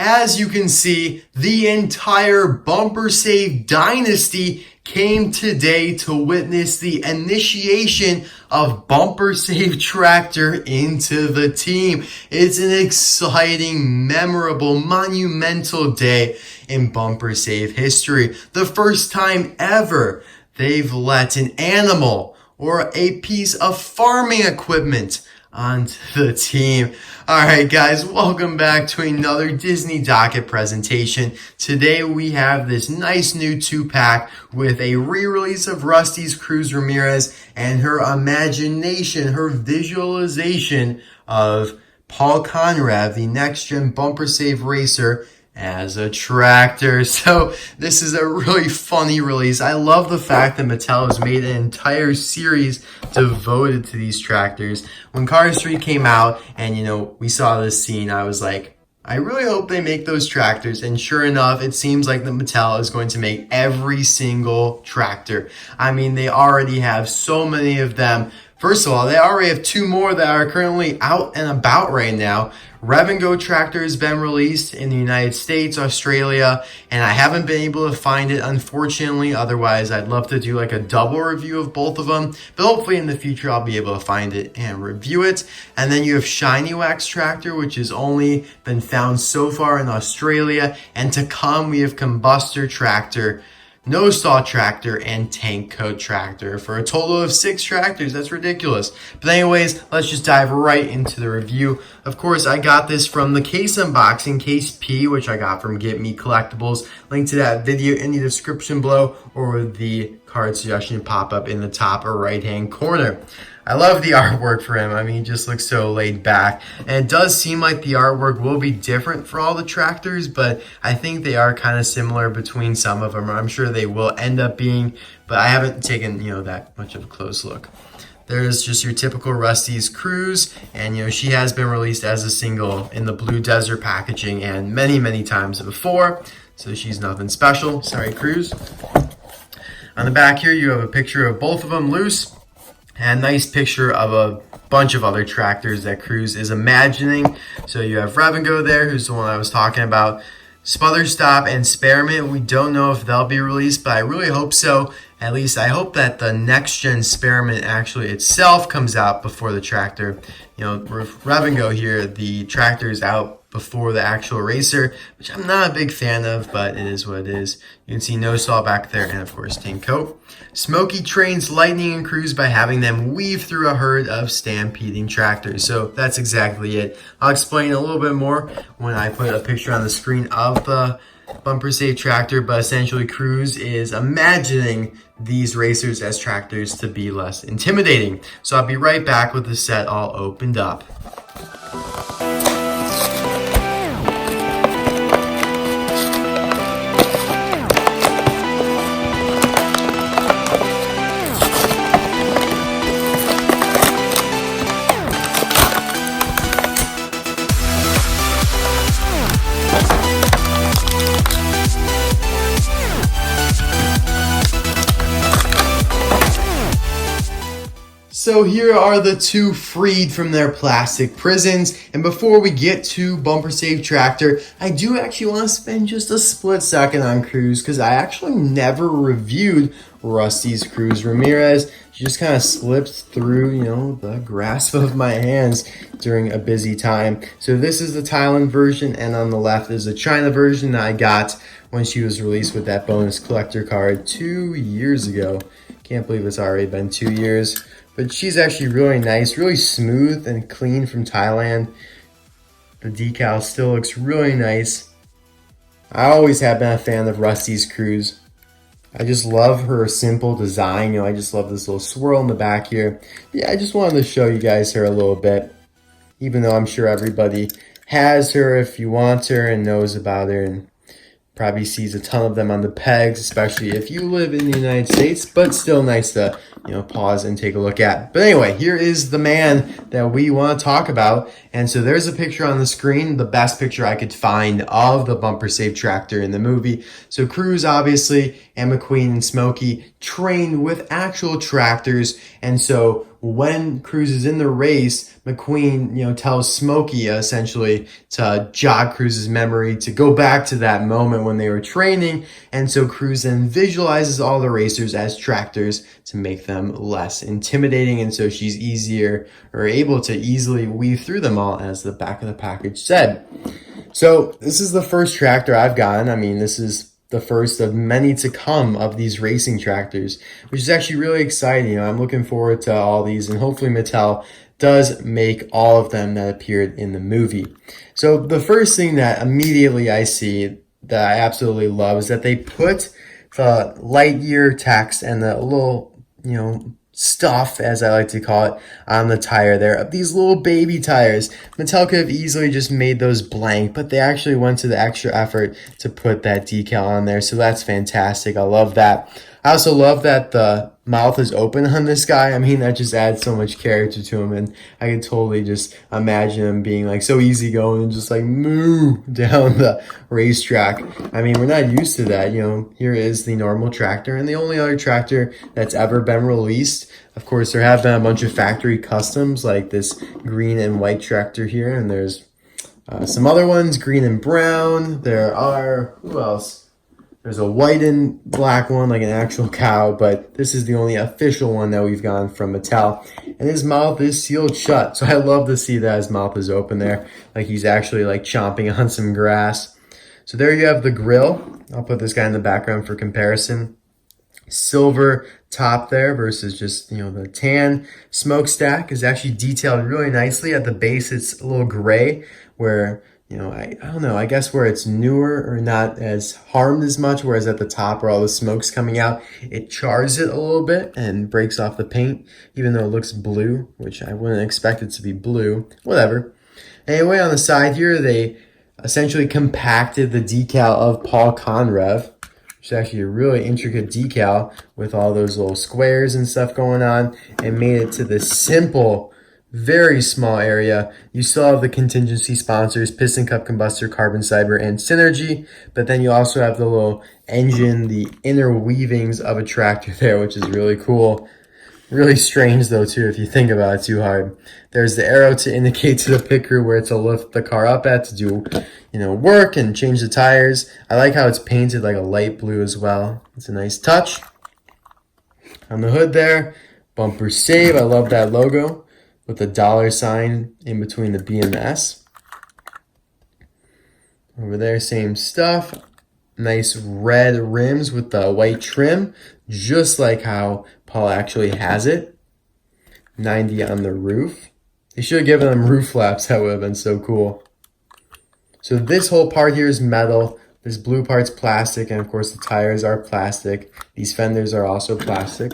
As you can see, the entire Bumper Save dynasty came today to witness the initiation of Bumper Save Tractor into the team. It's an exciting, memorable, monumental day in Bumper Save history. The first time ever they've let an animal or a piece of farming equipment onto the team. Alright guys, welcome back to another Disney Docket presentation. Today we have this nice new 2-pack with a re-release of Rust-eze Cruz Ramirez and her imagination, her visualization of Paul Conrev, the next-gen Bumper Save racer, as a tractor. So this is a really funny release. I love the fact that Mattel has made an entire series devoted to these tractors. When Cars 3 came out and we saw this scene, I was like, I really hope they make those tractors. And sure enough, it seems like the Mattel is going to make every single tractor. I mean, they already have so many of them. First of all, they already have 2 more that are currently out and about right now. Rev-N-Go tractor has been released in the United States, Australia, and I haven't been able to find it, unfortunately. Otherwise, I'd love to do like a double review of both of them. But hopefully in the future, I'll be able to find it and review it. And then you have Shiny Wax tractor, which has only been found so far in Australia. And to come, we have Combustor tractor, No Stall tractor, and Tank Coat tractor for a total of 6 tractors. That's ridiculous. But anyways, let's just dive right into the review. Of course, I got this from the case unboxing, Case P, which I got from GetMeCollectibles. Link to that video in the description below or the card suggestion pop up in the top or right hand corner. I love the artwork for him. I mean, he just looks so laid back. And it does seem like the artwork will be different for all the tractors, but I think they are kind of similar between some of them. I'm sure they will end up being, but I haven't taken, that much of a close look. There's just your typical Rust-eze Cruz, and she has been released as a single in the Blue Desert packaging and many, many times before, so she's nothing special. Sorry, Cruz. On the back here, you have a picture of both of them loose. And a nice picture of a bunch of other tractors that Cruz is imagining. So you have Rev-N-Go there, who's the one I was talking about. Smother Stop and Spearmint, we don't know if they'll be released, but I really hope so. At least I hope that the next-gen Spearmint actually itself comes out before the tractor. With Rev-N-Go here, the tractor is out before the actual racer, which I'm not a big fan of, but it is what it is. You can see No Stall back there, and of course Tank Coat. Smokey trains Lightning and Cruz by having them weave through a herd of stampeding tractors. So that's exactly it. I'll explain a little bit more when I put a picture on the screen of the Bumper Save tractor, but essentially Cruz is imagining these racers as tractors to be less intimidating. So I'll be right back with the set all opened up. So here are the 2 freed from their plastic prisons. And before we get to Bumper Save Tractor, I do actually want to spend just a split second on Cruz because I actually never reviewed Rust-eze Cruz Ramirez. She just kind of slipped through, the grasp of my hands during a busy time. So this is the Thailand version, and on the left is the China version that I got when she was released with that bonus collector card 2 years ago. Can't believe it's already been 2 years. But she's actually really nice, really smooth and clean from Thailand. The decal still looks really nice. I always have been a fan of Rust-eze Cruz. I just love her simple design. I just love this little swirl in the back here. Yeah, I just wanted to show you guys her a little bit. Even though I'm sure everybody has her if you want her and knows about her and probably sees a ton of them on the pegs, especially if you live in the United States, but still nice to, pause and take a look at. But anyway, here is the man that we want to talk about, And so there's a picture on the screen, the best picture I could find of the bumper safe tractor in the movie. So Cruz, obviously, and McQueen and Smokey trained with actual tractors. And so when Cruz is in the race, McQueen, tells Smokey essentially to jog Cruz's memory, to go back to that moment when they were training. And so Cruz then visualizes all the racers as tractors to make them less intimidating. And so she's able to easily weave through them all, as the back of the package said. So this is the first tractor I've gotten. I mean, this is the first of many to come of these racing tractors, which is actually really exciting. I'm looking forward to all these, and hopefully Mattel does make all of them that appeared in the movie. So the first thing that immediately I see that I absolutely love is that they put the Lightyear text and the little, stuff, as I like to call it, on the tire there of these little baby tires. Mattel could have easily just made those blank, but they actually went to the extra effort to put that decal on there, so that's fantastic. I love that. I also love that the mouth is open on this guy. I mean, that just adds so much character to him, and I can totally just imagine him being like so easygoing and just like moo down the racetrack. I mean, we're not used to that. Here is the normal tractor, and the only other tractor that's ever been released. Of course, there have been a bunch of factory customs like this green and white tractor here, and there's some other ones, green and brown. There are, who else? There's a white and black one, like an actual cow, but this is the only official one that we've gotten from Mattel. And his mouth is sealed shut, so I love to see that his mouth is open there, like he's actually like chomping on some grass. So there you have the grill. I'll put this guy in the background for comparison. Silver top there versus just, the tan. Smokestack is actually detailed really nicely. At the base, it's a little gray where, I don't know, I guess where it's newer or not as harmed as much, whereas at the top where all the smoke's coming out, it chars it a little bit and breaks off the paint, even though it looks blue, which I wouldn't expect it to be blue. Whatever. Anyway, on the side here, they essentially compacted the decal of Paul Conrev, which is actually a really intricate decal with all those little squares and stuff going on, and made it to this simple, very small area. You still have the contingency sponsors, Piston Cup, Combustor, Carbon Cyber, and Synergy, but then you also have the little engine, the inner weavings of a tractor there, which is really cool. Really strange though too, if you think about it too hard. There's the arrow to indicate to the pit crew where to lift the car up at to do, work and change the tires. I like how it's painted like a light blue as well. It's a nice touch. On the hood there, bumper save. I love that logo with the $sign in between the B and the S. Over there, same stuff. Nice red rims with the white trim, just like how Paul actually has it. 90 on the roof. They should have given them roof flaps. That would have been so cool. So this whole part here is metal. This blue part's plastic, and of course the tires are plastic. These fenders are also plastic.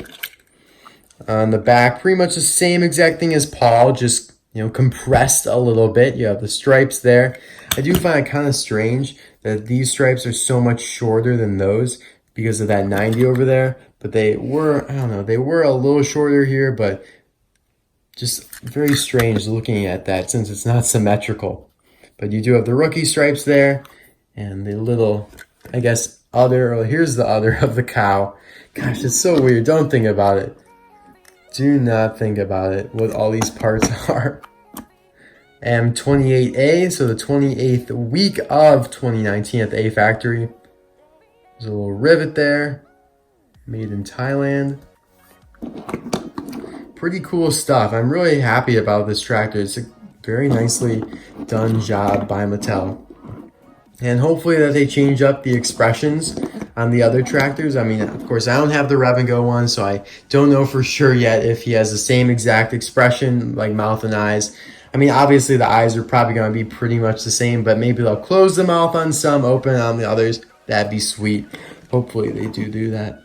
On the back, pretty much the same exact thing as Paul, just compressed a little bit. You have the stripes there. I do find it kind of strange that these stripes are so much shorter than those because of that 90 over there. But they were, I don't know, they were a little shorter here, but just very strange looking at that since it's not symmetrical. But you do have the rookie stripes there and the little, I guess, here's the other of the cow. Gosh, it's so weird. Don't think about it. Do not think about it, what all these parts are. M28A, so the 28th week of 2019 at the A factory. There's a little rivet there, made in Thailand. Pretty cool stuff. I'm really happy about this tractor. It's a very nicely done job by Mattel. And hopefully that they change up the expressions on the other tractors. I mean, of course, I don't have the Rev-N-Go one, so I don't know for sure yet if he has the same exact expression, like mouth and eyes. I mean, obviously the eyes are probably going to be pretty much the same, but maybe they'll close the mouth on some, open on the others. That'd be sweet. Hopefully they do that.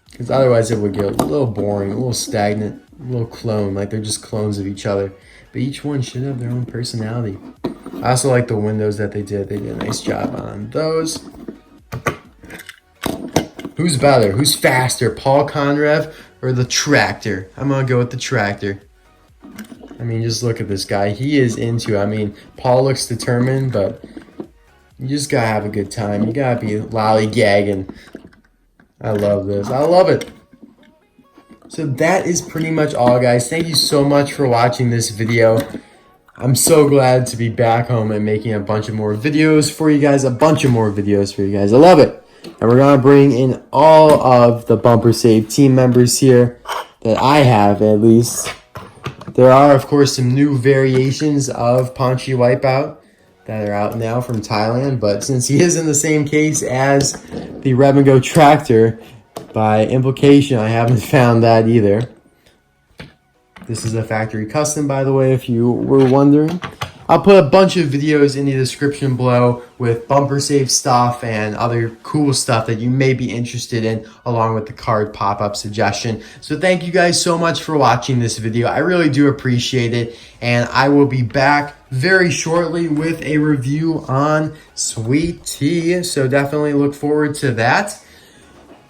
Because otherwise it would get a little boring, a little stagnant, a little clone, like they're just clones of each other. But each one should have their own personality. I also like the windows that they did. They did a nice job on those. Who's better? Who's faster? Paul Conrev or the tractor? I'm going to go with the tractor. I mean, just look at this guy. He is into it. I mean, Paul looks determined, but you just gotta have a good time. You gotta be lollygagging. I love this. I love it. So that is pretty much all, guys. Thank you so much for watching this video. I'm so glad to be back home and making a bunch of more videos for you guys. A bunch of more videos for you guys. I love it. And we're going to bring in all of the Bumper Save team members here that I have, at least. There are, of course, some new variations of Paunchy Wipeout that are out now from Thailand. But since he is in the same case as the Rev-N-Go tractor, by implication, I haven't found that either. This is a factory custom, by the way, if you were wondering. I'll put a bunch of videos in the description below with Bumper Save stuff and other cool stuff that you may be interested in, along with the card pop-up suggestion. So thank you guys so much for watching this video. I really do appreciate it. And I will be back very shortly with a review on Sweet Tea. So definitely look forward to that.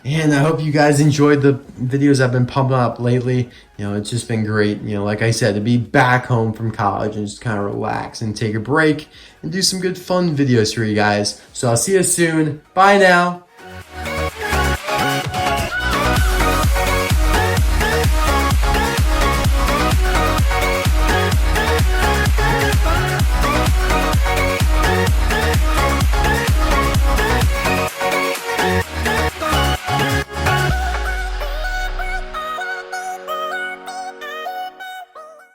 And I hope you guys enjoyed the videos I've been pumping up lately. You know, it's just been great, you know, like I said, to be back home from college and just kind of relax and take a break and do some good fun videos for you guys. So I'll see you soon. Bye now.